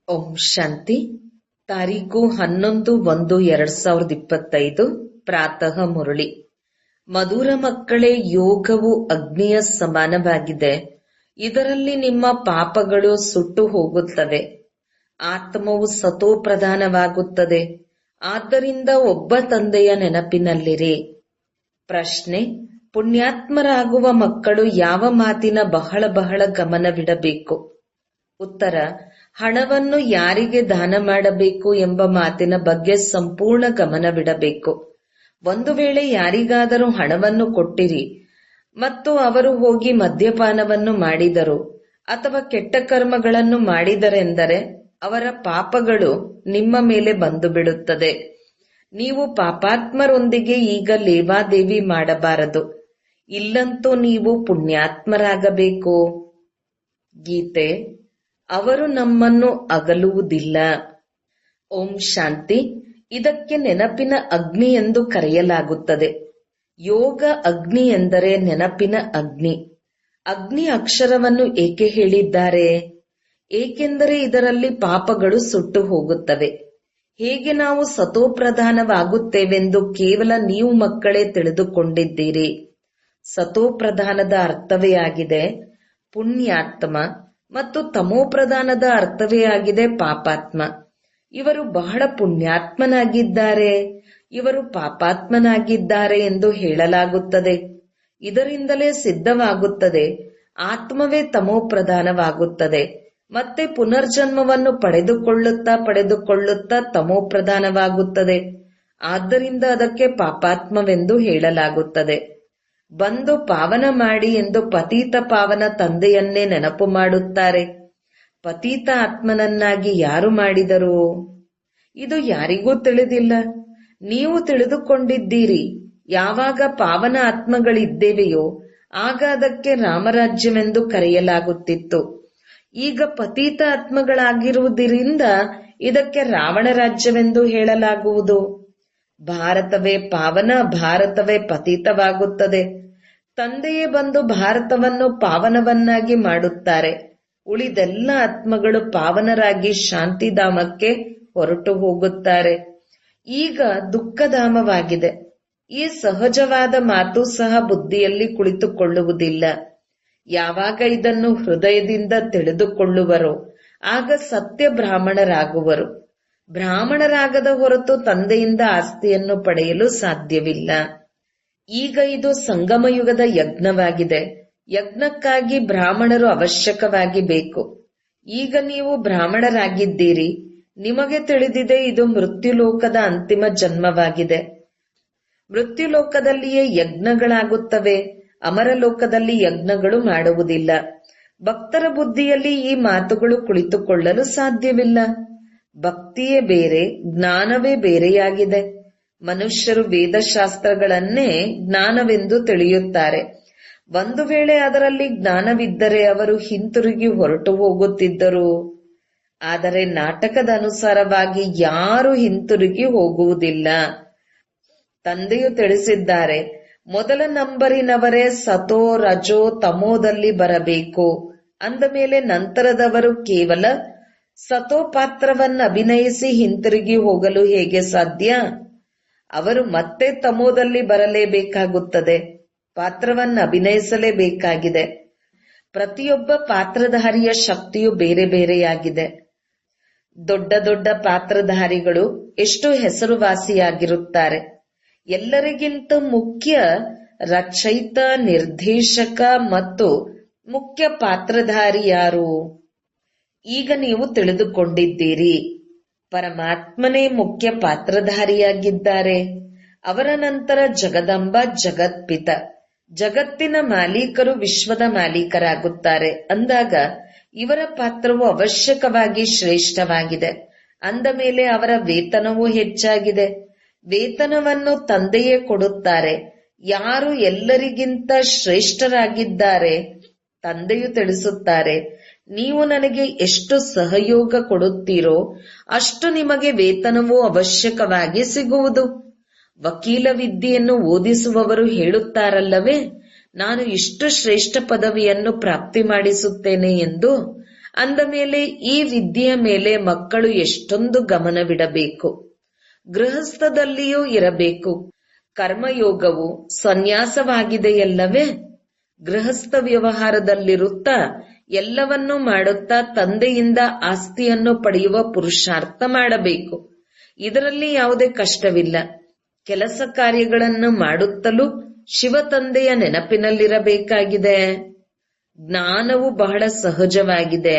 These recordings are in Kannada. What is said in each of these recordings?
ಓಂ ಶಾಂತಿ. ತಾರೀಕು 11/1/2025 ಪ್ರಾತಃ ಮುರಳಿ. ಮಧುರ ಮಕ್ಕಳೇ, ಯೋಗವು ಅಗ್ನಿಯ ಸಮಾನವಾಗಿದೆ. ಇದರಲ್ಲಿ ನಿಮ್ಮ ಪಾಪಗಳು ಸುಟ್ಟು ಹೋಗುತ್ತವೆ. ಆತ್ಮವು ಸತೋ ಪ್ರಧಾನವಾಗುತ್ತದೆ. ಆದ್ದರಿಂದ ಒಬ್ಬ ತಂದೆಯ ನೆನಪಿನಲ್ಲಿರಿ. ಪ್ರಶ್ನೆ: ಪುಣ್ಯಾತ್ಮರಾಗುವ ಮಕ್ಕಳು ಯಾವ ಮಾತಿನ ಬಹಳ ಗಮನವಿಡಬೇಕು? ಉತ್ತರ: ಹಣವನ್ನು ಯಾರಿಗೆ ದಾನ ಮಾಡಬೇಕು ಎಂಬ ಮಾತಿನ ಬಗ್ಗೆ ಸಂಪೂರ್ಣ ಗಮನವಿಡಬೇಕು. ಒಂದು ವೇಳೆ ಯಾರಿಗಾದರೂ ಹಣವನ್ನು ಕೊಟ್ಟಿರಿ ಮತ್ತು ಅವರು ಹೋಗಿ ಮದ್ಯಪಾನವನ್ನು ಮಾಡಿದರು ಅಥವಾ ಕೆಟ್ಟ ಕರ್ಮಗಳನ್ನು ಮಾಡಿದರೆಂದರೆ ಅವರ ಪಾಪಗಳು ನಿಮ್ಮ ಮೇಲೆ ಬಂದು ಬಿಡುತ್ತದೆ. ನೀವು ಪಾಪಾತ್ಮರೊಂದಿಗೆ ಈಗ ಲೇವಾದೇವಿ ಮಾಡಬಾರದು. ಇಲ್ಲಂತೂ ನೀವು ಪುಣ್ಯಾತ್ಮರಾಗಬೇಕು. ಗೀತೆ: ಅವರು ನಮ್ಮನ್ನು ಅಗಲುವುದಿಲ್ಲ. ಓಂ ಶಾಂತಿ. ಇದಕ್ಕೆ ನೆನಪಿನ ಅಗ್ನಿ ಎಂದು ಕರೆಯಲಾಗುತ್ತದೆ. ಯೋಗ ಅಗ್ನಿ ಎಂದರೆ ನೆನಪಿನ ಅಗ್ನಿ. ಅಗ್ನಿ ಅಕ್ಷರವನ್ನು ಏಕೆ ಹೇಳಿದ್ದಾರೆ? ಏಕೆಂದರೆ ಇದರಲ್ಲಿ ಪಾಪಗಳು ಸುಟ್ಟು ಹೋಗುತ್ತವೆ. ಹೇಗೆ ನಾವು ಸತೋಪ್ರಧಾನವಾಗುತ್ತೇವೆಂದು ಕೇವಲ ನೀವು ಮಕ್ಕಳೇ ತಿಳಿದುಕೊಂಡಿದ್ದೀರಿ. ಸತೋಪ್ರಧಾನದ ಅರ್ಥವೇ ಆಗಿದೆ ಪುಣ್ಯಾತ್ಮ ಮತ್ತು ತಮೋಪ್ರಧಾನದ ಅರ್ಥವೇ ಆಗಿದೆ ಪಾಪಾತ್ಮ. ಇವರು ಬಹಳ ಪುಣ್ಯಾತ್ಮನಾಗಿದ್ದಾರೆ, ಇವರು ಪಾಪಾತ್ಮನಾಗಿದ್ದಾರೆ ಎಂದು ಹೇಳಲಾಗುತ್ತದೆ. ಇದರಿಂದಲೇ ಸಿದ್ಧವಾಗುತ್ತದೆ ಆತ್ಮವೇ ತಮೋಪ್ರಧಾನವಾಗುತ್ತದೆ. ಮತ್ತೆ ಪುನರ್ಜನ್ಮವನ್ನು ಪಡೆದುಕೊಳ್ಳುತ್ತಾ ತಮೋಪ್ರಧಾನವಾಗುತ್ತದೆ. ಆದ್ದರಿಂದ ಅದಕ್ಕೆ ಪಾಪಾತ್ಮವೆಂದು ಹೇಳಲಾಗುತ್ತದೆ. ಬಂದು ಪಾವನ ಮಾಡಿ ಎಂದು ಪತೀತ ಪಾವನ ತಂದೆಯನ್ನೇ ನೆನಪು ಮಾಡುತ್ತಾರೆ. ಪತೀತ ಆತ್ಮನನ್ನಾಗಿ ಯಾರು ಮಾಡಿದರು? ಇದು ಯಾರಿಗೂ ತಿಳಿದಿಲ್ಲ. ನೀವು ತಿಳಿದುಕೊಂಡಿದ್ದೀರಿ. ಯಾವಾಗ ಪಾವನ ಆತ್ಮಗಳಿದ್ದೇವೆಯೋ ಆಗ ಅದಕ್ಕೆ ರಾಮರಾಜ್ಯವೆಂದು ಕರೆಯಲಾಗುತ್ತಿತ್ತು. ಈಗ ಪತೀತ ಆತ್ಮಗಳಾಗಿರುವುದರಿಂದ ಇದಕ್ಕೆ ರಾವಣ ರಾಜ್ಯವೆಂದು ಹೇಳಲಾಗುವುದು. ಭಾರತವೇ ಪಾವನ, ಭಾರತವೇ ಪತೀತವಾಗುತ್ತದೆ. ತಂದೆಯೇ ಬಂದು ಭಾರತವನ್ನು ಪಾವನವನ್ನಾಗಿ ಮಾಡುತ್ತಾರೆ. ಉಳಿದೆಲ್ಲ ಆತ್ಮಗಳು ಪಾವನರಾಗಿ ಶಾಂತಿಧಾಮಕ್ಕೆ ಹೊರಟು ಹೋಗುತ್ತಾರೆ. ಈಗ ದುಃಖಧಾಮವಾಗಿದೆ. ಈ ಸಹಜವಾದ ಮಾತು ಸಹ ಬುದ್ಧಿಯಲ್ಲಿ ಕುಳಿತುಕೊಳ್ಳುವುದಿಲ್ಲ. ಯಾವಾಗ ಇದನ್ನು ಹೃದಯದಿಂದ ತಿಳಿದುಕೊಳ್ಳುವರೋ ಆಗ ಸತ್ಯ ಬ್ರಾಹ್ಮಣರಾಗುವರು. ಬ್ರಾಹ್ಮಣರಾಗದ ಹೊರತು ತಂದೆಯಿಂದ ಆಸ್ತಿಯನ್ನು ಪಡೆಯಲು ಸಾಧ್ಯವಿಲ್ಲ. ಈಗ ಇದು ಸಂಗಮಯುಗದ ಯಜ್ಞವಾಗಿದೆ. ಯಜ್ಞಕ್ಕಾಗಿ ಬ್ರಾಹ್ಮಣರು ಅವಶ್ಯಕವಾಗಿ ಬೇಕು. ಈಗ ನೀವು ಬ್ರಾಹ್ಮಣರಾಗಿದ್ದೀರಿ. ನಿಮಗೆ ತಿಳಿದಿದೆ ಇದು ಮೃತ್ಯುಲೋಕದ ಅಂತಿಮ ಜನ್ಮವಾಗಿದೆ. ಮೃತ್ಯುಲೋಕದಲ್ಲಿಯೇ ಯಜ್ಞಗಳಾಗುತ್ತವೆ. ಅಮರಲೋಕದಲ್ಲಿ ಯಜ್ಞಗಳು ಮಾಡುವುದಿಲ್ಲ. ಭಕ್ತರ ಬುದ್ಧಿಯಲ್ಲಿ ಈ ಮಾತುಗಳು ಕುಳಿತುಕೊಳ್ಳಲು ಸಾಧ್ಯವಿಲ್ಲ. ಭಕ್ತಿಯೇ ಬೇರೆ, ಜ್ಞಾನವೇ ಬೇರೆಯಾಗಿದೆ. ಮನುಷ್ಯರು ವೇದಶಾಸ್ತ್ರಗಳನ್ನೇ ಜ್ಞಾನವೆಂದು ತಿಳಿಯುತ್ತಾರೆ. ಒಂದು ವೇಳೆ ಅದರಲ್ಲಿ ಜ್ಞಾನವಿದ್ದರೆ ಅವರು ಹಿಂತಿರುಗಿ ಹೊರಟು ಹೋಗುತ್ತಿದ್ದರು. ಆದರೆ ನಾಟಕದ ಅನುಸಾರವಾಗಿ ಯಾರು ಹಿಂತಿರುಗಿ ಹೋಗುವುದಿಲ್ಲ. ತಂದೆಯು ತಿಳಿಸಿದ್ದಾರೆ, ಮೊದಲ ನಂಬರಿನವರೇ ಸತೋ ರಜೋ ತಮೋದಲ್ಲಿ ಬರಬೇಕು. ಅಂದ ಮೇಲೆ ನಂತರದವರು ಕೇವಲ ಸತೋ ಪಾತ್ರವನ್ನು ಅಭಿನಯಿಸಿ ಹಿಂತಿರುಗಿ ಹೋಗಲು ಹೇಗೆ ಸಾಧ್ಯ? ಅವರು ಮತ್ತೆ ತಮೋದಲ್ಲಿ ಬರಲೇಬೇಕಾಗುತ್ತದೆ. ಪಾತ್ರವನ್ನು ಅಭಿನಯಿಸಲೇಬೇಕಾಗಿದೆ. ಪ್ರತಿಯೊಬ್ಬ ಪಾತ್ರಧಾರಿಯ ಶಕ್ತಿಯು ಬೇರೆ ಬೇರೆಯಾಗಿದೆ. ದೊಡ್ಡ ದೊಡ್ಡ ಪಾತ್ರಧಾರಿಗಳು ಎಷ್ಟು ಹೆಸರುವಾಸಿಯಾಗಿರುತ್ತಾರೆ. ಎಲ್ಲರಿಗಿಂತ ಮುಖ್ಯ ರಚಯಿತ, ನಿರ್ದೇಶಕ ಮತ್ತು ಮುಖ್ಯ ಪಾತ್ರಧಾರಿ ಯಾರು? ಈಗ ನೀವು ತಿಳಿದುಕೊಂಡಿದ್ದೀರಿ. ಪರಮಾತ್ಮನೇ ಮುಖ್ಯ ಪಾತ್ರಧಾರಿಯಾಗಿದ್ದಾರೆ. ಅವರ ನಂತರ ಜಗದಂಬ, ಜಗತ್ಪಿತ, ಜಗತ್ತಿನ ಮಾಲೀಕರು ವಿಶ್ವದ ಮಾಲೀಕರಾಗುತ್ತಾರೆ. ಅಂದಾಗ ಇವರ ಪಾತ್ರವು ಅವಶ್ಯಕವಾಗಿ ಶ್ರೇಷ್ಠವಾಗಿದೆ. ಅಂದ ಮೇಲೆ ಅವರ ವೇತನವೂ ಹೆಚ್ಚಾಗಿದೆ. ವೇತನವನ್ನು ತಂದೆಯೇ ಕೊಡುತ್ತಾರೆ. ಯಾರು ಎಲ್ಲರಿಗಿಂತ ಶ್ರೇಷ್ಠರಾಗಿದ್ದಾರೆ? ತಂದೆಯು ತಿಳಿಸುತ್ತಾರೆ, ನೀವು ನನಗೆ ಎಷ್ಟು ಸಹಯೋಗ ಕೊಡುತ್ತೀರೋ ಅಷ್ಟು ನಿಮಗೆ ವೇತನವೂ ಅವಶ್ಯಕವಾಗಿ ಸಿಗುವುದು. ವಕೀಲ ವಿದ್ಯೆಯನ್ನು ಓದಿಸುವವರು ಹೇಳುತ್ತಾರಲ್ಲವೇ, ನಾನು ಇಷ್ಟು ಶ್ರೇಷ್ಠ ಪದವಿಯನ್ನು ಪ್ರಾಪ್ತಿ ಮಾಡಿಸುತ್ತೇನೆ ಎಂದು. ಅಂದ ಮೇಲೆ ಈ ವಿದ್ಯೆಯ ಮೇಲೆ ಮಕ್ಕಳು ಎಷ್ಟೊಂದು ಗಮನವಿಡಬೇಕು. ಗೃಹಸ್ಥದಲ್ಲಿಯೂ ಇರಬೇಕು. ಕರ್ಮಯೋಗವು ಸನ್ಯಾಸವಾಗಿದೆಯಲ್ಲವೇ? ಗೃಹಸ್ಥ ವ್ಯವಹಾರದಲ್ಲಿರುತ್ತಾ ಎಲ್ಲವನ್ನೂ ಮಾಡುತ್ತಾ ತಂದೆಯಿಂದ ಆಸ್ತಿಯನ್ನು ಪಡೆಯುವ ಪುರುಷಾರ್ಥ ಮಾಡಬೇಕು. ಇದರಲ್ಲಿ ಯಾವುದೇ ಕಷ್ಟವಿಲ್ಲ. ಕೆಲಸ ಕಾರ್ಯಗಳನ್ನು ಮಾಡುತ್ತಲೂ ಶಿವ ತಂದೆಯ ನೆನಪಿನಲ್ಲಿರಬೇಕಾಗಿದೆ. ಜ್ಞಾನವು ಬಹಳ ಸಹಜವಾಗಿದೆ.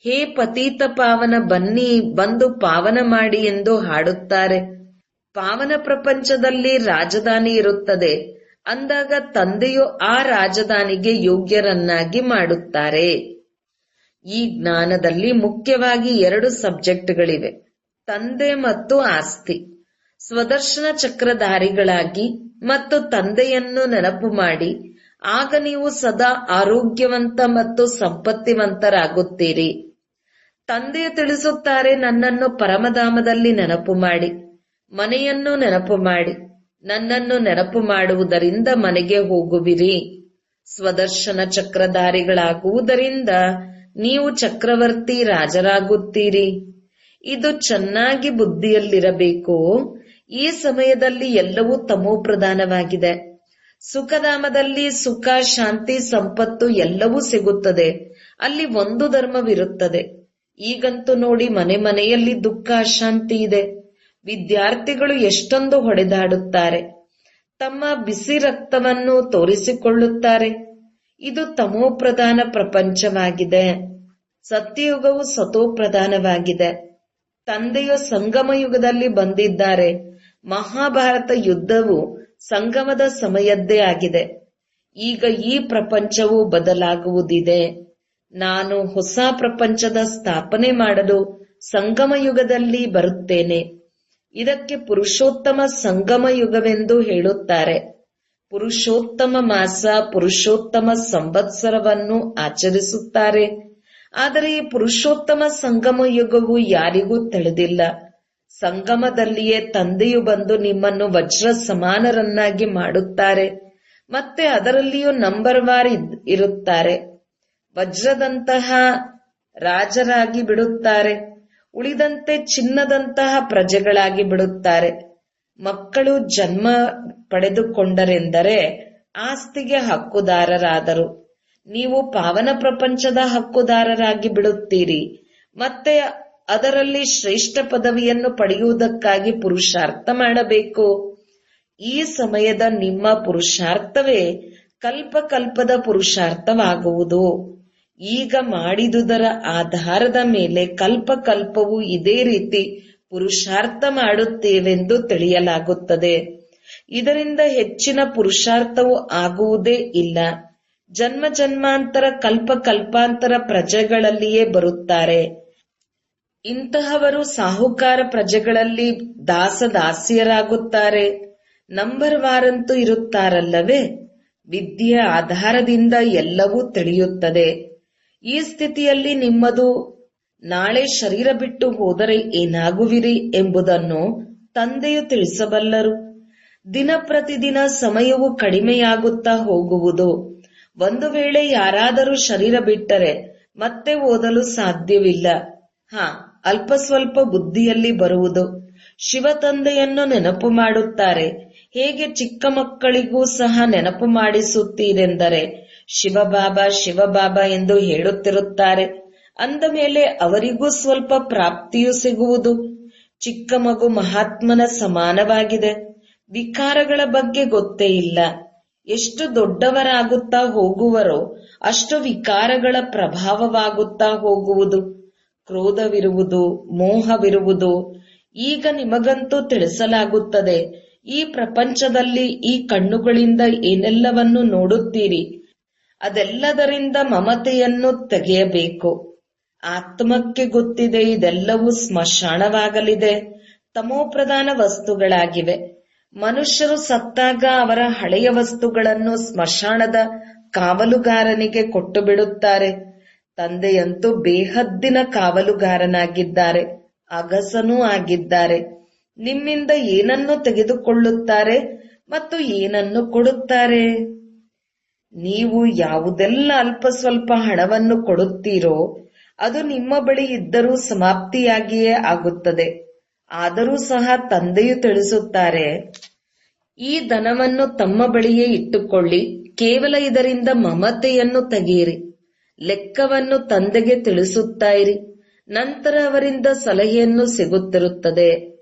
ಹೇ ಪತೀತ ಪಾವನ, ಬನ್ನಿ ಬಂದು ಪಾವನ ಮಾಡಿ ಎಂದು ಹಾಡುತ್ತಾರೆ. ಪಾವನ ಪ್ರಪಂಚದಲ್ಲಿ ರಾಜಧಾನಿ ಇರುತ್ತದೆ. ಅಂದಾಗ ತಂದೆಯು ಆ ರಾಜಧಾನಿಗೆ ಯೋಗ್ಯರನ್ನಾಗಿ ಮಾಡುತ್ತಾರೆ. ಈ ಜ್ಞಾನದಲ್ಲಿ ಮುಖ್ಯವಾಗಿ 2 ಸಬ್ಜೆಕ್ಟ್ಗಳಿವೆ, ತಂದೆ ಮತ್ತು ಆಸ್ತಿ. ಸ್ವದರ್ಶನ ಚಕ್ರಧಾರಿಗಳಾಗಿ ಮತ್ತು ತಂದೆಯನ್ನು ನೆನಪು ಮಾಡಿ, ಆಗ ನೀವು ಸದಾ ಆರೋಗ್ಯವಂತ ಮತ್ತು ಸಂಪತ್ತಿವಂತರಾಗುತ್ತೀರಿ. ತಂದೆಯು ತಿಳಿಸುತ್ತಾರೆ, ನನ್ನನ್ನು ಪರಮಧಾಮದಲ್ಲಿ ನೆನಪು ಮಾಡಿ, ಮನೆಯನ್ನು ನೆನಪು ಮಾಡಿ. ನನ್ನನ್ನು ನೆನಪು ಮಾಡುವುದರಿಂದ ಮನೆಗೆ ಹೋಗುವಿರಿ. ಸ್ವದರ್ಶನ ಚಕ್ರಧಾರಿಗಳಾಗುವುದರಿಂದ ನೀವು ಚಕ್ರವರ್ತಿ ರಾಜರಾಗುತ್ತೀರಿ. ಇದು ಚೆನ್ನಾಗಿ ಬುದ್ಧಿಯಲ್ಲಿರಬೇಕು. ಈ ಸಮಯದಲ್ಲಿ ಎಲ್ಲವೂ ತಮೋಪ್ರಧಾನವಾಗಿದೆ. ಸುಖಧಾಮದಲ್ಲಿ ಸುಖ, ಶಾಂತಿ, ಸಂಪತ್ತು ಎಲ್ಲವೂ ಸಿಗುತ್ತದೆ. ಅಲ್ಲಿ ಒಂದು ಧರ್ಮವಿರುತ್ತದೆ. ಈಗಂತೂ ನೋಡಿ, ಮನೆ ಮನೆಯಲ್ಲಿ ದುಃಖ, ಅಶಾಂತಿ ಇದೆ. ವಿದ್ಯಾರ್ಥಿಗಳು ಎಷ್ಟೊಂದು ಹೊಡೆದಾಡುತ್ತಾರೆ. ತಮ್ಮ ಬಿಸಿ ರಕ್ತವನ್ನು ತೋರಿಸಿಕೊಳ್ಳುತ್ತಾರೆ. ಇದು ತಮೋಪ್ರಧಾನ ಪ್ರಪಂಚವಾಗಿದೆ. ಸತ್ಯಯುಗವು ಸತೋಪ್ರಧಾನವಾಗಿದೆ. ತಂದೆಯು ಸಂಗಮ ಯುಗದಲ್ಲಿ ಬಂದಿದ್ದಾರೆ. ಮಹಾಭಾರತ ಯುದ್ಧವು ಸಂಗಮದ ಸಮಯದ್ದೇ ಆಗಿದೆ. ಈಗ ಈ ಪ್ರಪಂಚವು ಬದಲಾಗುವುದಿದೆ. ನಾನು ಹೊಸ ಪ್ರಪಂಚದ ಸ್ಥಾಪನೆ ಮಾಡಲು ಸಂಗಮ ಯುಗದಲ್ಲಿ ಬರುತ್ತೇನೆ. ಇದಕ್ಕೆ ಪುರುಷೋತ್ತಮ ಸಂಗಮ ಯುಗವೆಂದು ಹೇಳುತ್ತಾರೆ. ಪುರುಷೋತ್ತಮ ಮಾಸ, ಪುರುಷೋತ್ತಮ ಸಂವತ್ಸರವನ್ನು ಆಚರಿಸುತ್ತಾರೆ. ಆದರೆ ಈ ಪುರುಷೋತ್ತಮ ಸಂಗಮ ಯುಗವು ಯಾರಿಗೂ ತಿಳಿದಿಲ್ಲ. ಸಂಗಮದಲ್ಲಿಯೇ ತಂದೆಯು ಬಂದು ನಿಮ್ಮನ್ನು ವಜ್ರ ಸಮಾನರನ್ನಾಗಿ ಮಾಡುತ್ತಾರೆ. ಮತ್ತೆ ಅದರಲ್ಲಿಯೂ ನಂಬರ್ ವಾರ್ ಇರುತ್ತಾರೆ. ವಜ್ರದಂತಹ ರಾಜರಾಗಿ ಬಿಡುತ್ತಾರೆ. ಉಳಿದಂತೆ ಚಿನ್ನದಂತಹ ಪ್ರಜೆಗಳಾಗಿ ಬಿಡುತ್ತಾರೆ. ಮಕ್ಕಳು ಜನ್ಮ ಪಡೆದುಕೊಂಡರೆಂದರೆ ಆಸ್ತಿಗೆ ಹಕ್ಕುದಾರರಾದರು. ನೀವು ಪಾವನ ಪ್ರಪಂಚದ ಹಕ್ಕುದಾರರಾಗಿ ಬಿಡುತ್ತೀರಿ. ಮತ್ತೆ ಅದರಲ್ಲಿ ಶ್ರೇಷ್ಠ ಪದವಿಯನ್ನು ಪಡೆಯುವುದಕ್ಕಾಗಿ ಪುರುಷಾರ್ಥ ಮಾಡಬೇಕು. ಈ ಸಮಯದ ನಿಮ್ಮ ಪುರುಷಾರ್ಥವೇ ಕಲ್ಪಕಲ್ಪದ ಪುರುಷಾರ್ಥವಾಗುವುದು. ಈಗ ಮಾಡಿದುದರ ಆಧಾರದ ಮೇಲೆ ಕಲ್ಪಕಲ್ಪವು ಇದೇ ರೀತಿ ಪುರುಷಾರ್ಥ ಮಾಡುತ್ತೇವೆಂದು ತಿಳಿಯಲಾಗುತ್ತದೆ. ಇದರಿಂದ ಹೆಚ್ಚಿನ ಪುರುಷಾರ್ಥವು ಆಗುವುದೇ ಇಲ್ಲ. ಜನ್ಮ ಜನ್ಮಾಂತರ ಕಲ್ಪಕಲ್ಪಾಂತರ ಪ್ರಜೆಗಳಲ್ಲಿಯೇ ಬರುತ್ತಾರೆ. ಇಂತಹವರು ಸಾಹುಕಾರ ಪ್ರಜೆಗಳಲ್ಲಿ ದಾಸದಾಸಿಯರಾಗುತ್ತಾರೆ. ನಂಬರ್ ವಾರಂತೂ ಇರುತ್ತಾರಲ್ಲವೇ? ವಿದ್ಯೆಯ ಆಧಾರದಿಂದ ಎಲ್ಲವೂ ತಿಳಿಯುತ್ತದೆ. ಈ ಸ್ಥಿತಿಯಲ್ಲಿ ನಿಮ್ಮದು ನಾಳೆ ಶರೀರ ಬಿಟ್ಟು ಹೋದರೆ ಏನಾಗುವಿರಿ ಎಂಬುದನ್ನು ತಂದೆಯು ತಿಳಿಸಬಲ್ಲರು. ದಿನ ಪ್ರತಿದಿನ ಸಮಯವು ಕಡಿಮೆಯಾಗುತ್ತಾ ಹೋಗುವುದು. ಒಂದು ವೇಳೆ ಯಾರಾದರೂ ಶರೀರ ಬಿಟ್ಟರೆ ಮತ್ತೆ ಓದಲು ಸಾಧ್ಯವಿಲ್ಲ. ಅಲ್ಪ ಸ್ವಲ್ಪ ಬುದ್ಧಿಯಲ್ಲಿ ಬರುವುದು. ಶಿವ ತಂದೆಯನ್ನು ನೆನಪು ಮಾಡುತ್ತಾರೆ. ಹೇಗೆ ಚಿಕ್ಕ ಮಕ್ಕಳಿಗೂ ಸಹ ನೆನಪು ಮಾಡಿಸುತ್ತೀರೆಂದರೆ ಶಿವಬಾಬಾ ಶಿವಬಾಬಾ ಎಂದು ಹೇಳುತ್ತಿರುತ್ತಾರೆ. ಅಂದ ಮೇಲೆ ಅವರಿಗೂ ಸ್ವಲ್ಪ ಪ್ರಾಪ್ತಿಯು ಸಿಗುವುದು. ಚಿಕ್ಕ ಮಗು ಮಹಾತ್ಮನ ಸಮಾನವಾಗಿದೆ. ವಿಕಾರಗಳ ಬಗ್ಗೆ ಗೊತ್ತೇ ಇಲ್ಲ. ಎಷ್ಟು ದೊಡ್ಡವರಾಗುತ್ತಾ ಹೋಗುವರೋ ಅಷ್ಟು ವಿಕಾರಗಳ ಪ್ರಭಾವವಾಗುತ್ತಾ ಹೋಗುವುದು. ಕ್ರೋಧವಿರುವುದು, ಮೋಹವಿರುವುದು. ಈಗ ನಿಮಗಂತೂ ತಿಳಿಸಲಾಗುತ್ತದೆ. ಈ ಪ್ರಪಂಚದಲ್ಲಿ ಈ ಕಣ್ಣುಗಳಿಂದ ಏನೆಲ್ಲವನ್ನು ನೋಡುತ್ತೀರಿ, ಅದೆಲ್ಲದರಿಂದ ಮಮತೆಯನ್ನು ತೆಗೆಯಬೇಕು. ಆತ್ಮಕ್ಕೆ ಗೊತ್ತಿದೆ ಇದೆಲ್ಲವೂ ಸ್ಮಶಾನವಾಗಲಿದೆ. ತಮೋಪ್ರಧಾನ ವಸ್ತುಗಳಾಗಿವೆ. ಮನುಷ್ಯರು ಸತ್ತಾಗ ಅವರ ಹಳೆಯ ವಸ್ತುಗಳನ್ನು ಸ್ಮಶಾನದ ಕಾವಲುಗಾರನಿಗೆ ಕೊಟ್ಟು ಬಿಡುತ್ತಾರೆ. ತಂದೆಯಂತೂ ಬೇಹದ್ದಿನ ಕಾವಲುಗಾರನಾಗಿದ್ದಾರೆ, ಅಗಸನೂ ಆಗಿದ್ದಾರೆ. ನಿಮ್ಮಿಂದ ಏನನ್ನು ತೆಗೆದುಕೊಳ್ಳುತ್ತಾರೆ ಮತ್ತು ಏನನ್ನು ಕೊಡುತ್ತಾರೆ? ನೀವು ಯಾವುದೆಲ್ಲ ಅಲ್ಪ ಸ್ವಲ್ಪ ಹಣವನ್ನು ಕೊಡುತ್ತೀರೋ ಅದು ನಿಮ್ಮ ಬಳಿ ಇದ್ದರೂ ಸಮಾಪ್ತಿಯಾಗಿಯೇ ಆಗುತ್ತದೆ. ಆದರೂ ಸಹ ತಂದೆಯು ತಿಳಿಸುತ್ತಾರೆ, ಈ ಧನವನ್ನು ತಮ್ಮ ಬಳಿಯೇ ಇಟ್ಟುಕೊಳ್ಳಿ, ಕೇವಲ ಇದರಿಂದ ಮಮತೆಯನ್ನು ತೆಗೆಯಿರಿ. ಲೆಕ್ಕವನ್ನು ತಂದೆಗೆ ತಿಳಿಸುತ್ತಾ ಇರಿ. ನಂತರ ಅವರಿಂದ ಸಲಹೆಯನ್ನು ಸಿಗುತ್ತಿರುತ್ತದೆ.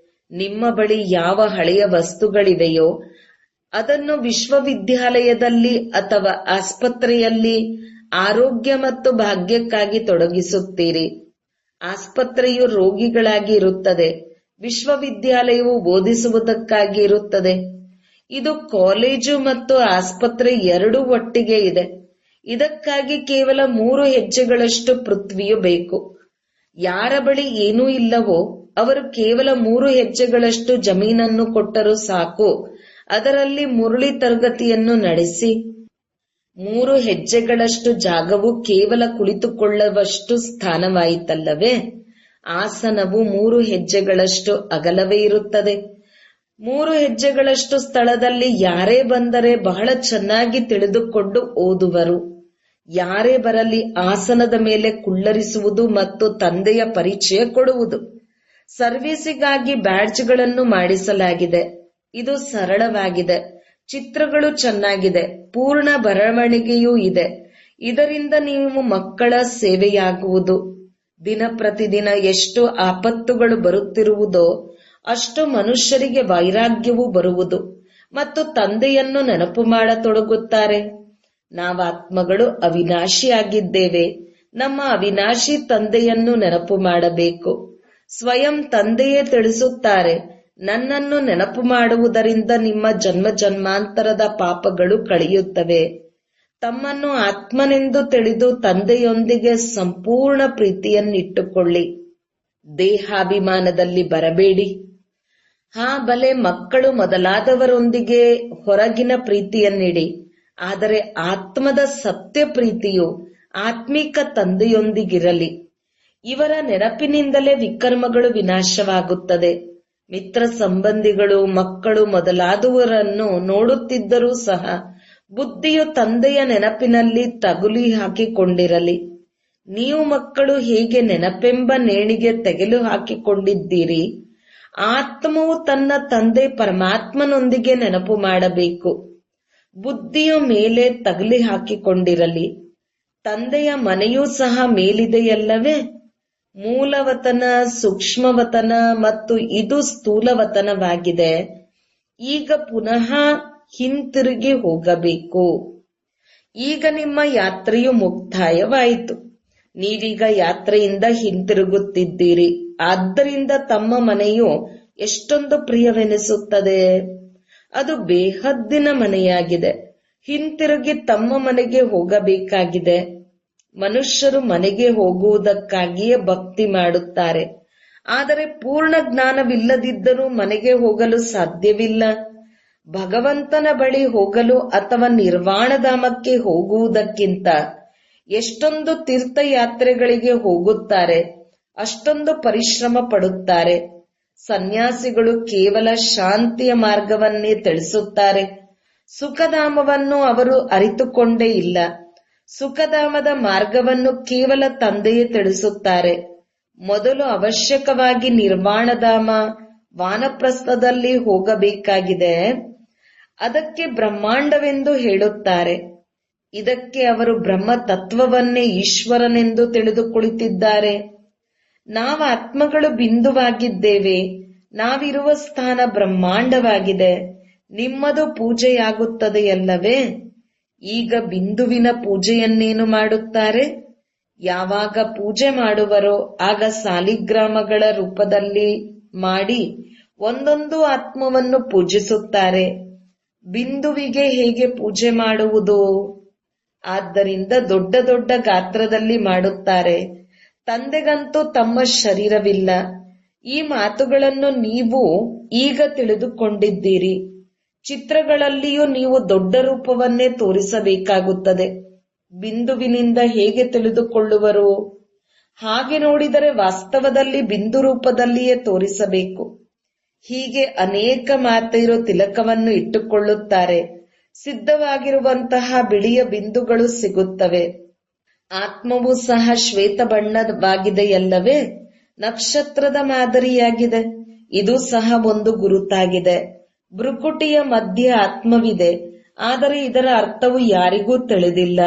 ನಿಮ್ಮ ಬಳಿ ಯಾವ ಹಳೆಯ ವಸ್ತುಗಳಿವೆಯೋ ಅದನ್ನು ವಿಶ್ವವಿದ್ಯಾಲಯದಲ್ಲಿ ಅಥವಾ ಆಸ್ಪತ್ರೆಯಲ್ಲಿ ಆರೋಗ್ಯ ಮತ್ತು ಭಾಗ್ಯಕ್ಕಾಗಿ ತೊಡಗಿಸುತ್ತೀರಿ. ಆಸ್ಪತ್ರೆಯು ರೋಗಿಗಳಾಗಿ ಇರುತ್ತದೆ, ವಿಶ್ವವಿದ್ಯಾಲಯವು ಬೋಧಿಸುವುದಕ್ಕಾಗಿ ಇರುತ್ತದೆ. ಇದು ಕಾಲೇಜು ಮತ್ತು ಆಸ್ಪತ್ರೆ ಎರಡೂ ಒಟ್ಟಿಗೆ ಇದೆ. ಇದಕ್ಕಾಗಿ ಕೇವಲ 3 ಹೆಜ್ಜೆಗಳಷ್ಟು ಪೃಥ್ವಿಯು ಬೇಕು. ಯಾರ ಬಳಿ ಏನೂ ಇಲ್ಲವೋ ಅವರು ಕೇವಲ 3 ಹೆಜ್ಜೆಗಳಷ್ಟು ಜಮೀನನ್ನು ಕೊಟ್ಟರೂ ಸಾಕು. ಅದರಲ್ಲಿ ಮುರಳಿ ತರಗತಿಯನ್ನು ನಡೆಸಿ. 3 ಹೆಜ್ಜೆಗಳಷ್ಟು ಜಾಗವು ಕೇವಲ ಕುಳಿತುಕೊಳ್ಳುವಷ್ಟು ಸ್ಥಾನವಾಯಿತಲ್ಲವೇ? ಆಸನವು 3 ಹೆಜ್ಜೆಗಳಷ್ಟು ಅಗಲವೇ ಇರುತ್ತದೆ. 3 ಹೆಜ್ಜೆಗಳಷ್ಟು ಸ್ಥಳದಲ್ಲಿ ಯಾರೇ ಬಂದರೆ ಬಹಳ ಚೆನ್ನಾಗಿ ತಿಳಿದುಕೊಂಡು ಓದುವರು. ಯಾರೇ ಬರಲಿ ಆಸನದ ಮೇಲೆ ಕುಳ್ಳರಿಸುವುದು ಮತ್ತು ತಂದೆಯ ಪರಿಚಯ ಕೊಡುವುದು. ಸರ್ವೀಸಿಗಾಗಿ ಬ್ಯಾಡ್ಜ್ಗಳನ್ನು ಮಾಡಿಸಲಾಗಿದೆ. ಇದು ಸರಳವಾಗಿದೆ. ಚಿತ್ರಗಳು ಚೆನ್ನಾಗಿದೆ. ಪೂರ್ಣ ಬರವಣಿಗೆಯೂ ಇದೆ. ಇದರಿಂದ ನೀವು ಮಕ್ಕಳ ಸೇವೆಯಾಗುವುದು. ದಿನ ಪ್ರತಿದಿನ ಎಷ್ಟು ಆಪತ್ತುಗಳು ಬರುತ್ತಿರುವುದೋ ಅಷ್ಟು ಮನುಷ್ಯರಿಗೆ ವೈರಾಗ್ಯವೂ ಬರುವುದು ಮತ್ತು ತಂದೆಯನ್ನು ನೆನಪು ಮಾಡತೊಡಗುತ್ತಾರೆ. ನಾವಾತ್ಮಗಳು ಅವಿನಾಶಿಯಾಗಿದ್ದೇವೆ. ನಮ್ಮ ಅವಿನಾಶಿ ತಂದೆಯನ್ನು ನೆನಪು ಮಾಡಬೇಕು. ಸ್ವಯಂ ತಂದೆಯೇ ತಿಳಿಸುತ್ತಾರೆ, ನನ್ನನ್ನು ನೆನಪು ಮಾಡುವುದರಿಂದ ನಿಮ್ಮ ಜನ್ಮ ಜನ್ಮಾಂತರದ ಪಾಪಗಳು ಕಳೆಯುತ್ತವೆ. ತಮ್ಮನ್ನು ಆತ್ಮನೆಂದು ತಿಳಿದು ತಂದೆಯೊಂದಿಗೆ ಸಂಪೂರ್ಣ ಪ್ರೀತಿಯನ್ನಿಟ್ಟುಕೊಳ್ಳಿ. ದೇಹಾಭಿಮಾನದಲ್ಲಿ ಬರಬೇಡಿ. ಬಲೆ ಮಕ್ಕಳು ಮೊದಲಾದವರೊಂದಿಗೆ ಹೊರಗಿನ ಪ್ರೀತಿಯನ್ನಿಡಿ. ಆದರೆ ಆತ್ಮದ ಸತ್ಯ ಪ್ರೀತಿಯು ಆತ್ಮಿಕ ತಂದೆಯೊಂದಿಗಿರಲಿ. ಇವರ ನೆನಪಿನಿಂದಲೇ ವಿಕರ್ಮಗಳು ವಿನಾಶವಾಗುತ್ತದೆ. ಮಿತ್ರ ಸಂಬಂಧಿಗಳು, ಮಕ್ಕಳು ಮೊದಲಾದವರನ್ನು ನೋಡುತ್ತಿದ್ದರೂ ಸಹ ಬುದ್ಧಿಯು ತಂದೆಯ ನೆನಪಿನಲ್ಲಿ ತಗುಲಿ ಹಾಕಿಕೊಂಡಿರಲಿ. ನೀವು ಮಕ್ಕಳು ಹೇಗೆ ನೆನಪೆಂಬ ನೇಣಿಗೆ ತೆಗೆಲು ಹಾಕಿಕೊಂಡಿದ್ದೀರಿ, ಆತ್ಮವು ತನ್ನ ತಂದೆ ಪರಮಾತ್ಮನೊಂದಿಗೆ ನೆನಪು ಮಾಡಬೇಕು. ಬುದ್ಧಿಯು ಮೇಲೆ ತಗಲಿ ಹಾಕಿಕೊಂಡಿರಲಿ. ತಂದೆಯ ಮನೆಯೂ ಸಹ ಮೇಲಿದೆಯಲ್ಲವೇ? ಮೂಲವತನ, ಸೂಕ್ಷ್ಮವತನ ಮತ್ತು ಇದು ಸ್ಥೂಲವತನವಾಗಿದೆ. ಈಗ ಪುನಃ ಹಿಂತಿರುಗಿ ಹೋಗಬೇಕು. ಈಗ ನಿಮ್ಮ ಯಾತ್ರೆಯು ಮುಕ್ತಾಯವಾಯಿತು. ನೀವೀಗ ಯಾತ್ರೆಯಿಂದ ಹಿಂತಿರುಗುತ್ತಿದ್ದೀರಿ. ಆದ್ದರಿಂದ ತಮ್ಮ ಮನೆಯು ಎಷ್ಟೊಂದು ಪ್ರಿಯವೆನಿಸುತ್ತದೆ. ಅದು ಬೇಹದ್ದಿನ ಮನೆಯಾಗಿದೆ. ಹಿಂತಿರುಗಿ ತಮ್ಮ ಮನೆಗೆ ಹೋಗಬೇಕಾಗಿದೆ. ಮನುಷ್ಯರು ಮನೆಗೆ ಹೋಗುವುದಕ್ಕಾಗಿಯೇ ಭಕ್ತಿ ಮಾಡುತ್ತಾರೆ. ಆದರೆ ಪೂರ್ಣ ಜ್ಞಾನವಿಲ್ಲದಿದ್ದರೂ ಮನೆಗೆ ಹೋಗಲು ಸಾಧ್ಯವಿಲ್ಲ. ಭಗವಂತನ ಬಳಿ ಹೋಗಲು ಅಥವಾ ನಿರ್ವಾಣಧಾಮಕ್ಕೆ ಹೋಗುವುದಕ್ಕಿಂತ ಎಷ್ಟೊಂದು ತೀರ್ಥಯಾತ್ರೆಗಳಿಗೆ ಹೋಗುತ್ತಾರೆ, ಅಷ್ಟೊಂದು ಪರಿಶ್ರಮ ಪಡುತ್ತಾರೆ. ಸನ್ಯಾಸಿಗಳು ಕೇವಲ ಶಾಂತಿಯ ಮಾರ್ಗವನ್ನೇ ತಿಳಿಸುತ್ತಾರೆ. ಸುಖಧಾಮವನ್ನು ಅವರು ಅರಿತುಕೊಂಡೇ ಇಲ್ಲ. ಸುಖಧಾಮದ ಮಾರ್ಗವನ್ನು ಕೇವಲ ತಂದೆಯೇ ತಿಳಿಸುತ್ತಾರೆ. ಮೊದಲು ಅವಶ್ಯಕವಾಗಿ ನಿರ್ವಾಣಧಾಮ ವಾನಪ್ರಸ್ಥದಲ್ಲಿ ಹೋಗಬೇಕಾಗಿದೆ. ಅದಕ್ಕೆ ಬ್ರಹ್ಮಾಂಡವೆಂದು ಹೇಳುತ್ತಾರೆ. ಇದಕ್ಕೆ ಅವರು ಬ್ರಹ್ಮ ತತ್ವವನ್ನೇ ಈಶ್ವರನೆಂದು ತಿಳಿದು ಕುಳಿತಿದ್ದಾರೆ. ನಾವು ಆತ್ಮಗಳು ಬಿಂದುವಾಗಿದ್ದೇವೆ. ನಾವಿರುವ ಸ್ಥಾನ ಬ್ರಹ್ಮಾಂಡವಾಗಿದೆ. ನಿಮ್ಮದು ಪೂಜೆಯಾಗುತ್ತದೆಯಲ್ಲವೇ? ಈಗ ಬಿಂದುವಿನ ಪೂಜೆಯನ್ನೇನು ಮಾಡುತ್ತಾರೆ? ಯಾವಾಗ ಪೂಜೆ ಮಾಡುವರೋ ಆಗ ಸಾಲಿಗ್ರಾಮಗಳ ರೂಪದಲ್ಲಿ ಮಾಡಿ ಒಂದೊಂದು ಆತ್ಮವನ್ನು ಪೂಜಿಸುತ್ತಾರೆ. ಬಿಂದುವಿಗೆ ಹೇಗೆ ಪೂಜೆ ಮಾಡುವುದು? ಆದ್ದರಿಂದ ದೊಡ್ಡ ದೊಡ್ಡ ಗಾತ್ರದಲ್ಲಿ ಮಾಡುತ್ತಾರೆ. ತಂದೆಗಂತೂ ತಮ್ಮ ಶರೀರವಿಲ್ಲ. ಈ ಮಾತುಗಳನ್ನು ನೀವು ಈಗ ತಿಳಿದುಕೊಂಡಿದ್ದೀರಿ. ಚಿತ್ರಗಳಲ್ಲಿಯೂ ನೀವು ದೊಡ್ಡ ರೂಪವನ್ನೇ ತೋರಿಸಬೇಕಾಗುತ್ತದೆ. ಬಿಂದುವಿನಿಂದ ಹೇಗೆ ತಿಳಿದುಕೊಳ್ಳುವರು? ಹಾಗೆ ನೋಡಿದರೆ ವಾಸ್ತವದಲ್ಲಿ ಬಿಂದು ರೂಪದಲ್ಲಿಯೇ ತೋರಿಸಬೇಕು. ಹೀಗೆ ಅನೇಕ ಮಾತೆಯರು ತಿಲಕವನ್ನು ಇಟ್ಟುಕೊಳ್ಳುತ್ತಾರೆ. ಸಿದ್ಧವಾಗಿರುವಂತಹ ಬಿಳಿಯ ಬಿಂದುಗಳು ಸಿಗುತ್ತವೆ. ಆತ್ಮವೂ ಸಹ ಶ್ವೇತ ಬಣ್ಣವಾಗಿದೆಯಲ್ಲವೇ? ನಕ್ಷತ್ರದ ಮಾದರಿಯಾಗಿದೆ. ಇದು ಸಹ ಒಂದು ಗುರುತಾಗಿದೆ. ಭ್ರುಕುಟಿಯ ಮಧ್ಯೆ ಆತ್ಮವಿದೆ, ಆದರೆ ಇದರ ಅರ್ಥವು ಯಾರಿಗೂ ತಿಳಿದಿಲ್ಲ.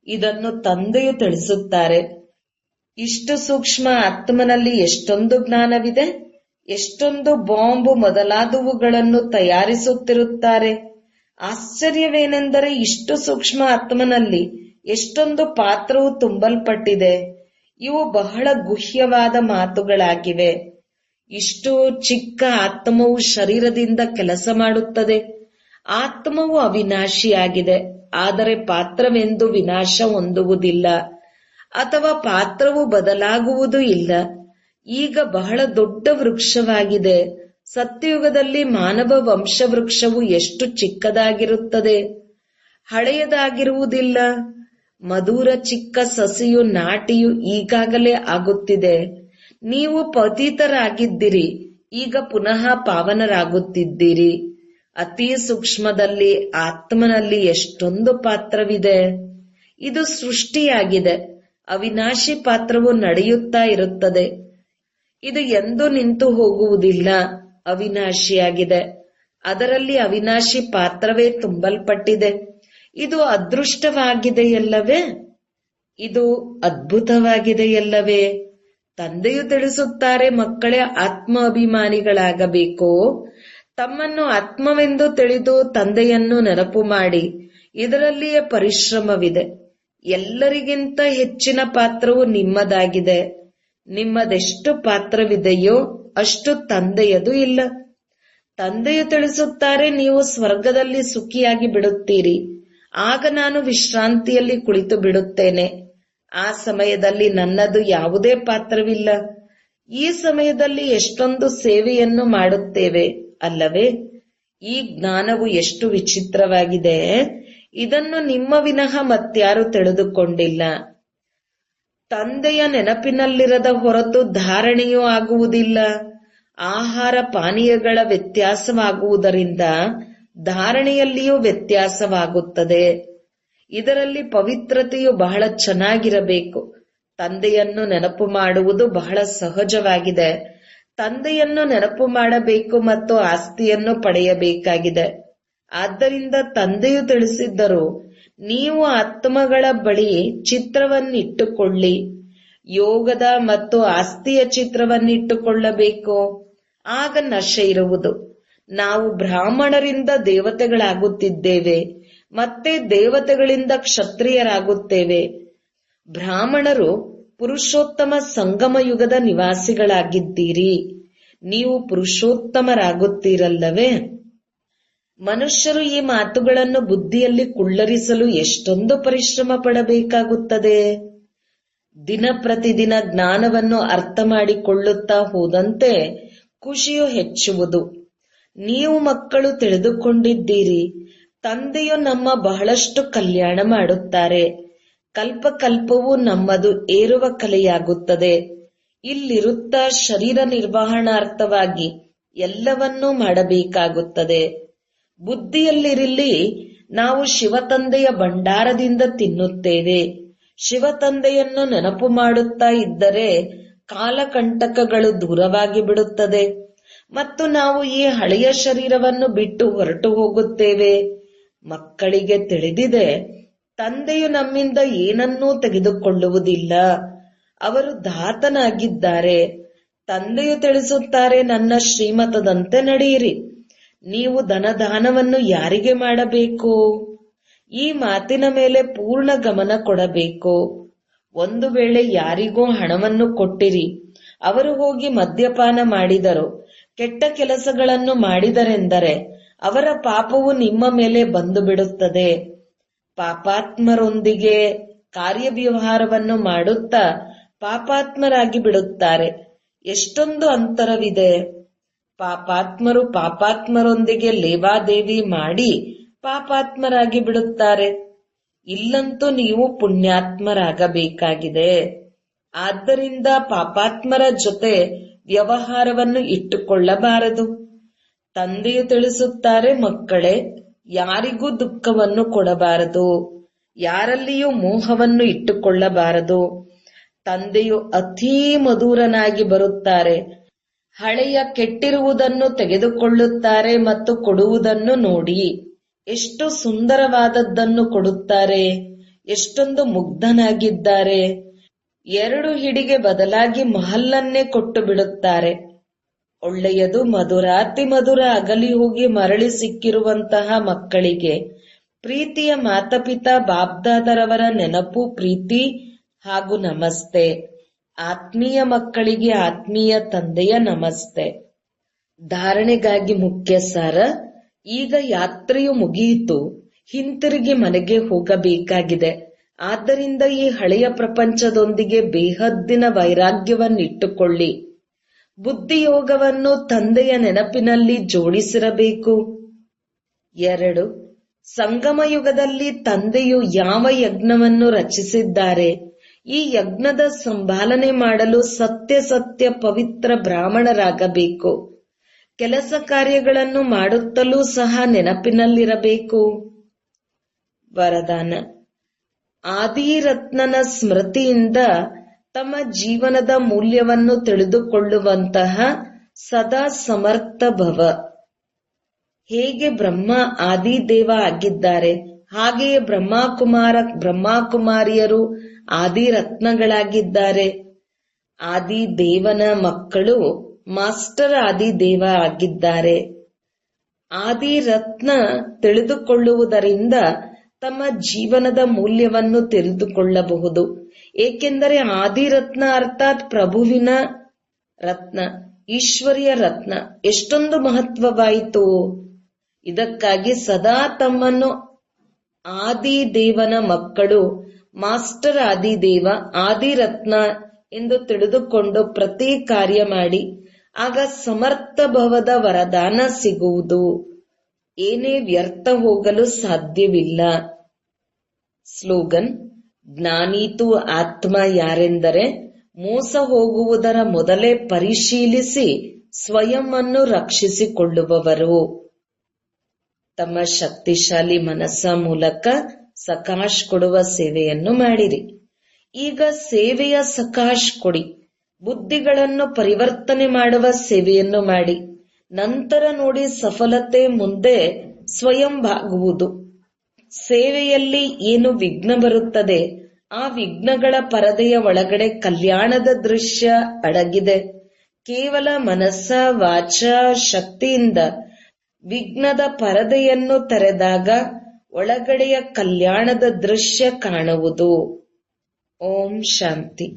ಇದನ್ನು ತಂದೆಯು ತಿಳಿಸುತ್ತಾರೆ. ಇಷ್ಟು ಸೂಕ್ಷ್ಮ ಆತ್ಮನಲ್ಲಿ ಎಷ್ಟೊಂದು ಜ್ಞಾನವಿದೆ. ಎಷ್ಟೊಂದು ಬಾಂಬ್ ಮೊದಲಾದವುಗಳನ್ನು ತಯಾರಿಸುತ್ತಿರುತ್ತಾರೆ. ಆಶ್ಚರ್ಯವೇನೆಂದರೆ ಇಷ್ಟು ಸೂಕ್ಷ್ಮ ಆತ್ಮನಲ್ಲಿ ಎಷ್ಟೊಂದು ಪಾತ್ರವು ತುಂಬಲ್ಪಟ್ಟಿದೆ. ಇವು ಬಹಳ ಗುಹ್ಯವಾದ ಮಾತುಗಳಾಗಿವೆ. ಇಷ್ಟು ಚಿಕ್ಕ ಆತ್ಮವು ಶರೀರದಿಂದ ಕೆಲಸ ಮಾಡುತ್ತದೆ. ಆತ್ಮವು ಅವಿನಾಶಿಯಾಗಿದೆ, ಆದರೆ ಪಾತ್ರವೆಂದು ವಿನಾಶ ಹೊಂದುವುದಿಲ್ಲ ಅಥವಾ ಪಾತ್ರವು ಬದಲಾಗುವುದೂ ಇಲ್ಲ. ಈಗ ಬಹಳ ದೊಡ್ಡ ವೃಕ್ಷವಾಗಿದೆ. ಸತ್ಯಯುಗದಲ್ಲಿ ಮಾನವ ವಂಶವೃಕ್ಷವು ಎಷ್ಟು ಚಿಕ್ಕದಾಗಿರುತ್ತದೆ, ಹಳೆಯದಾಗಿರುವುದಿಲ್ಲ. ಮಧುರ ಚಿಕ್ಕ ಸಸಿಯು ನಾಟಿಯು ಈಗಾಗಲೇ ಆಗುತ್ತಿದೆ. ನೀವು ಪತಿತರಾಗಿದ್ದಿರಿ, ಈಗ ಪುನಃ ಪಾವನರಾಗುತ್ತಿದ್ದೀರಿ. ಅತಿ ಸೂಕ್ಷ್ಮದಲ್ಲಿ ಆತ್ಮನಲ್ಲಿ ಎಷ್ಟೊಂದು ಪಾತ್ರವಿದೆ. ಇದು ಸೃಷ್ಟಿಯಾಗಿದೆ. ಅವಿನಾಶಿ ಪಾತ್ರವು ನಡೆಯುತ್ತಾ ಇರುತ್ತದೆ. ಇದು ಎಂದೂ ನಿಂತು ಹೋಗುವುದಿಲ್ಲ. ಅವಿನಾಶಿಯಾಗಿದೆ. ಅದರಲ್ಲಿ ಅವಿನಾಶಿ ಪಾತ್ರವೇ ತುಂಬಲ್ಪಟ್ಟಿದೆ. ಇದು ಅದೃಷ್ಟವಾಗಿದೆಯಲ್ಲವೇ? ಇದು ಅದ್ಭುತವಾಗಿದೆಯಲ್ಲವೇ? ತಂದೆಯು ತಿಳಿಸುತ್ತಾರೆ, ಮಕ್ಕಳೇ ಆತ್ಮ ಅಭಿಮಾನಿಗಳಾಗಬೇಕು. ತಮ್ಮನ್ನು ಆತ್ಮವೆಂದು ತಿಳಿದು ತಂದೆಯನ್ನು ನೆನಪು ಮಾಡಿ. ಇದರಲ್ಲಿಯೇ ಪರಿಶ್ರಮವಿದೆ. ಎಲ್ಲರಿಗಿಂತ ಹೆಚ್ಚಿನ ಪಾತ್ರವು ನಿಮ್ಮದಾಗಿದೆ. ನಿಮ್ಮದೆಷ್ಟು ಪಾತ್ರವಿದೆಯೋ ಅಷ್ಟು ತಂದೆಯದು ಇಲ್ಲ. ತಂದೆಯು ತಿಳಿಸುತ್ತಾರೆ, ನೀವು ಸ್ವರ್ಗದಲ್ಲಿ ಸುಖಿಯಾಗಿ ಬಿಡುತ್ತೀರಿ. ಆಗ ನಾನು ವಿಶ್ರಾಂತಿಯಲ್ಲಿ ಕುಳಿತು ಬಿಡುತ್ತೇನೆ. ಆ ಸಮಯದಲ್ಲಿ ನನ್ನದು ಯಾವುದೇ ಪಾತ್ರವಿಲ್ಲ. ಈ ಸಮಯದಲ್ಲಿ ಎಷ್ಟೊಂದು ಸೇವೆಯನ್ನು ಮಾಡುತ್ತೇವೆ ಅಲ್ಲವೇ? ಈ ಜ್ಞಾನವು ಎಷ್ಟು ವಿಚಿತ್ರವಾಗಿದೆ. ಇದನ್ನು ನಿಮ್ಮ ವಿನಃ ಮತ್ಯಾರು ತಿಳಿದುಕೊಂಡಿಲ್ಲ. ತಂದೆಯ ನೆನಪಿನಲ್ಲಿರದ ಹೊರತು ಧಾರಣೆಯೂ ಆಗುವುದಿಲ್ಲ. ಆಹಾರ ಪಾನೀಯಗಳ ವ್ಯತ್ಯಾಸವಾಗುವುದರಿಂದ ಧಾರಣೆಯಲ್ಲಿಯೂ ವ್ಯತ್ಯಾಸವಾಗುತ್ತದೆ. ಇದರಲ್ಲಿ ಪವಿತ್ರತೆಯು ಬಹಳ ಚೆನ್ನಾಗಿರಬೇಕು. ತಂದೆಯನ್ನು ನೆನಪು ಮಾಡುವುದು ಬಹಳ ಸಹಜವಾಗಿದೆ. ತಂದೆಯನ್ನು ನೆನಪು ಮಾಡಬೇಕು ಮತ್ತು ಆಸ್ತಿಯನ್ನು ಪಡೆಯಬೇಕಾಗಿದೆ. ಆದ್ದರಿಂದ ತಂದೆಯು ತಿಳಿಸಿದ್ದರು, ನೀವು ಆತ್ಮಗಳ ಬಳಿ ಚಿತ್ರವನ್ನಿಟ್ಟುಕೊಳ್ಳಿ. ಯೋಗದ ಮತ್ತು ಆಸ್ತಿಯ ಚಿತ್ರವನ್ನಿಟ್ಟುಕೊಳ್ಳಬೇಕು. ಆಗ ನಶೆ ಇರುವುದು. ನಾವು ಬ್ರಾಹ್ಮಣರಿಂದ ದೇವತೆಗಳಾಗುತ್ತಿದ್ದೇವೆ, ಮತ್ತೆ ದೇವತೆಗಳಿಂದ ಕ್ಷತ್ರಿಯರಾಗುತ್ತೇವೆ. ಬ್ರಾಹ್ಮಣರು ಪುರುಷೋತ್ತಮ ಸಂಗಮ ಯುಗದ ನಿವಾಸಿಗಳಾಗಿದ್ದೀರಿ. ನೀವು ಪುರುಷೋತ್ತಮರಾಗುತ್ತೀರಲ್ಲವೇ? ಮನುಷ್ಯರು ಈ ಮಾತುಗಳನ್ನು ಬುದ್ಧಿಯಲ್ಲಿ ಕುಳ್ಳರಿಸಲು ಎಷ್ಟೊಂದು ಪರಿಶ್ರಮ ಪಡಬೇಕಾಗುತ್ತದೆ. ದಿನ ಪ್ರತಿದಿನ ಜ್ಞಾನವನ್ನು ಅರ್ಥ ಮಾಡಿಕೊಳ್ಳುತ್ತಾ ಹೋದಂತೆ ಖುಷಿಯು ಹೆಚ್ಚುವುದು. ನೀವು ಮಕ್ಕಳು ತಿಳಿದುಕೊಂಡಿದ್ದೀರಿ, ತಂದೆಯು ನಮ್ಮ ಬಹಳಷ್ಟು ಕಲ್ಯಾಣ ಮಾಡುತ್ತಾರೆ. ಕಲ್ಪ ಕಲ್ಪವೂ ನಮ್ಮದು ಏರುವ ಕಲೆಯಾಗುತ್ತದೆ. ಇಲ್ಲಿರುತ್ತಾ ಶರೀರ ನಿರ್ವಹಣಾರ್ಥವಾಗಿ ಎಲ್ಲವನ್ನೂ ಮಾಡಬೇಕಾಗುತ್ತದೆ. ಬುದ್ಧಿಯಲ್ಲಿರಲಿ, ನಾವು ಶಿವತಂದೆಯ ಭಂಡಾರದಿಂದ ತಿನ್ನುತ್ತೇವೆ. ಶಿವತಂದೆಯನ್ನು ನೆನಪು ಮಾಡುತ್ತಾ ಇದ್ದರೆ ಕಾಲಕಂಟಕಗಳು ದೂರವಾಗಿ ಬಿಡುತ್ತದೆ ಮತ್ತು ನಾವು ಈ ಹಳೆಯ ಶರೀರವನ್ನು ಬಿಟ್ಟು ಹೊರಟು ಹೋಗುತ್ತೇವೆ. ಮಕ್ಕಳಿಗೆ ತಿಳಿದಿದೆ, ತಂದೆಯು ನಮ್ಮಿಂದ ಏನನ್ನೂ ತೆಗೆದುಕೊಳ್ಳುವುದಿಲ್ಲ. ಅವರು ದಾತನಾಗಿದ್ದಾರೆ. ತಂದೆಯು ತಿಳಿಸುತ್ತಾರೆ, ನನ್ನ ಶ್ರೀಮತದಂತೆ ನಡೆಯಿರಿ. ನೀವು ಧನದಾನವನ್ನು ಯಾರಿಗೆ ಮಾಡಬೇಕು? ಈ ಮಾತಿನ ಮೇಲೆ ಪೂರ್ಣ ಗಮನ ಕೊಡಬೇಕು. ಒಂದು ವೇಳೆ ಯಾರಿಗೋ ಹಣವನ್ನು ಕೊಟ್ಟಿರಿ, ಅವರು ಹೋಗಿ ಮದ್ಯಪಾನ ಮಾಡಿದರು, ಕೆಟ್ಟ ಕೆಲಸಗಳನ್ನು ಮಾಡಿದರೆಂದರೆ ಅವರ ಪಾಪವು ನಿಮ್ಮ ಮೇಲೆ ಬಂದು ಬಿಡುತ್ತದೆ. ಪಾಪಾತ್ಮರೊಂದಿಗೆ ಕಾರ್ಯವ್ಯವಹಾರವನ್ನು ಮಾಡುತ್ತಾ ಪಾಪಾತ್ಮರಾಗಿ ಬಿಡುತ್ತಾರೆ. ಎಷ್ಟೊಂದು ಅಂತರವಿದೆ. ಪಾಪಾತ್ಮರು ಪಾಪಾತ್ಮರೊಂದಿಗೆ ಲೇವಾದೇವಿ ಮಾಡಿ ಪಾಪಾತ್ಮರಾಗಿ ಬಿಡುತ್ತಾರೆ. ಇಲ್ಲಂತೂ ನೀವು ಪುಣ್ಯಾತ್ಮರಾಗಬೇಕಾಗಿದೆ. ಆದ್ದರಿಂದ ಪಾಪಾತ್ಮರ ಜೊತೆ ವ್ಯವಹಾರವನ್ನು ಇಟ್ಟುಕೊಳ್ಳಬಾರದು. ತಂದೆಯು ತಿಳಿಸುತ್ತಾರೆ, ಮಕ್ಕಳೇ, ಯಾರಿಗೂ ದುಃಖವನ್ನು ಕೊಡಬಾರದು. ಯಾರಲ್ಲಿಯೂ ಮೋಹವನ್ನು ಇಟ್ಟುಕೊಳ್ಳಬಾರದು. ತಂದೆಯು ಅತೀ ಮಧುರನಾಗಿ ಬರುತ್ತಾರೆ. ಹಳೆಯ ಕೆಟ್ಟಿರುವುದನ್ನು ತೆಗೆದುಕೊಳ್ಳುತ್ತಾರೆ ಮತ್ತು ಕೊಡುವುದನ್ನು ನೋಡಿ. ಎಷ್ಟು ಸುಂದರವಾದದ್ದನ್ನು ಕೊಡುತ್ತಾರೆ. ಎಷ್ಟೊಂದು ಮುಗ್ಧನಾಗಿದ್ದಾರೆ. 2 ಹಿಡಿಗೆ ಬದಲಾಗಿ ಮಹಲ್ಲನ್ನೇ ಕೊಟ್ಟು ಬಿಡುತ್ತಾರೆ. ಒಳ್ಳೆಯದು. ಮಧುರಾತಿ ಮಧುರ ಅಗಲಿ ಹೋಗಿ ಮರಳಿ ಸಿಕ್ಕಿರುವಂತಹ ಮಕ್ಕಳಿಗೆ ಪ್ರೀತಿಯ ಮಾತಾಪಿತಾ ಬಾಬ್ದಾದರವರ ನೆನಪು, ಪ್ರೀತಿ ಹಾಗೂ ನಮಸ್ತೆ. ಆತ್ಮೀಯ ಮಕ್ಕಳಿಗೆ ಆತ್ಮೀಯ ತಂದೆಯ ನಮಸ್ತೆ. ಧಾರಣೆಗಾಗಿ ಮುಖ್ಯ ಸಾರ. ಈಗ ಯಾತ್ರೆಯು ಮುಗಿಯಿತು. ಹಿಂತಿರುಗಿ ಮನೆಗೆ ಹೋಗಬೇಕಾಗಿದೆ. ಆದ್ದರಿಂದ ಈ ಹಳೆಯ ಪ್ರಪಂಚದೊಂದಿಗೆ ಬೇಹದ್ದಿನ ವೈರಾಗ್ಯವನ್ನಿಟ್ಟುಕೊಳ್ಳಿ. ಬುದ್ಧಿಯೋಗವನ್ನು ತಂದೆಯ ನೆನಪಿನಲ್ಲಿ ಜೋಡಿಸಿರಬೇಕು. 2. ಸಂಗಮ ಯುಗದಲ್ಲಿ ತಂದೆಯು ಯಾವ ಯಜ್ಞವನ್ನು ರಚಿಸಿದ್ದಾರೆ? ಈ ಯಜ್ಞದ ಸಂಭಾಲನೆ ಮಾಡಲು ಸತ್ಯ ಪವಿತ್ರ ಬ್ರಾಹ್ಮಣರಾಗಬೇಕು. ಕೆಲಸ ಕಾರ್ಯಗಳನ್ನು ಮಾಡುತ್ತಲೂ ಸಹ ನೆನಪಿನಲ್ಲಿರಬೇಕು. ವರದಾನ: ಆದಿರತ್ನನ ಸ್ಮೃತಿಯಿಂದ ತಮ್ಮ ಜೀವನದ ಮೂಲ್ಯವನ್ನು ತಿಳಿದುಕೊಳ್ಳುವಂತಹ ಸದಾ ಸಮರ್ಥ ಭವ. ಹೇಗೆ ಬ್ರಹ್ಮ ಆದಿದೇವ ಆಗಿದ್ದಾರೆ, ಹಾಗೆಯೇ ಬ್ರಹ್ಮಕುಮಾರಿಯರು ಆದಿರತ್ನಗಳಾಗಿದ್ದಾರೆ. ಆದಿದೇವನ ಮಕ್ಕಳು ಮಾಸ್ಟರ್ ಆದಿದೇವ ಆಗಿದ್ದಾರೆ. ಆದಿರತ್ನ ತಿಳಿದುಕೊಳ್ಳುವುದರಿಂದ ತಮ್ಮ ಜೀವನದ ಮೂಲ್ಯವನ್ನು ತಿಳಿದುಕೊಳ್ಳಬಹುದು. ಏಕೆಂದರೆ ಆದಿರತ್ನ ಅರ್ಥಾತ್ ಪ್ರಭುವಿನ ರತ್ನ, ಈಶ್ವರಿಯ ರತ್ನ ಎಷ್ಟೊಂದು ಮಹತ್ವವಾಯಿತು. ಇದಕ್ಕಾಗಿ ಸದಾ ತಮ್ಮನ್ನು ಆದಿದೇವನ ಮಕ್ಕಳು, ಮಾಸ್ಟರ್ ಆದಿದೇವ, ಆದಿರತ್ನ ಎಂದು ತಿಳಿದುಕೊಂಡು ಪ್ರತಿ ಕಾರ್ಯ ಮಾಡಿ. ಆಗ ಸಮರ್ಥ ಭವದ ವರದಾನ ಸಿಗುವುದು. ಏನೇ ವ್ಯರ್ಥ ಹೋಗಲು ಸಾಧ್ಯವಿಲ್ಲ. ಸ್ಲೋಗನ್: ಜ್ಞಾನೀತು ಆತ್ಮ ಯಾರೆಂದರೆ ಮೋಸ ಹೋಗುವುದರ ಮೊದಲೇ ಪರಿಶೀಲಿಸಿ ಸ್ವಯಂ ಅನ್ನು ರಕ್ಷಿಸಿಕೊಳ್ಳುವವರು. ತಮ್ಮ ಶಕ್ತಿಶಾಲಿ ಮನಸ್ಸ ಮೂಲಕ ಸಕಾಶ್ ಕೊಡುವ ಸೇವೆಯನ್ನು ಮಾಡಿರಿ. ಈಗ ಸೇವೆಯ ಸಕಾಶ್ ಕೊಡಿ. ಬುದ್ಧಿಗಳನ್ನು ಪರಿವರ್ತನೆ ಮಾಡುವ ಸೇವೆಯನ್ನು ಮಾಡಿ. ನಂತರ ನೋಡಿ ಸಫಲತೆ ಮುಂದೆ ಸ್ವಯಂ ಬಾಗುವುದು. ಸೇವೆಯಲ್ಲಿ ಏನು ವಿಘ್ನ ಬರುತ್ತದೆ, ಆ ವಿಘ್ನಗಳ ಪರದೆಯ ಒಳಗಡೆ ಕಲ್ಯಾಣದ ದೃಶ್ಯ ಅಡಗಿದೆ. ಕೇವಲ ಮನಸ್ಸ ವಾಚ ಶಕ್ತಿಯಿಂದ ವಿಘ್ನದ ಪರದೆಯನ್ನು ತೆರೆದಾಗ ಒಳಗಡೆಯ ಕಲ್ಯಾಣದ ದೃಶ್ಯ ಕಾಣುವುದು. ಓಂ ಶಾಂತಿ.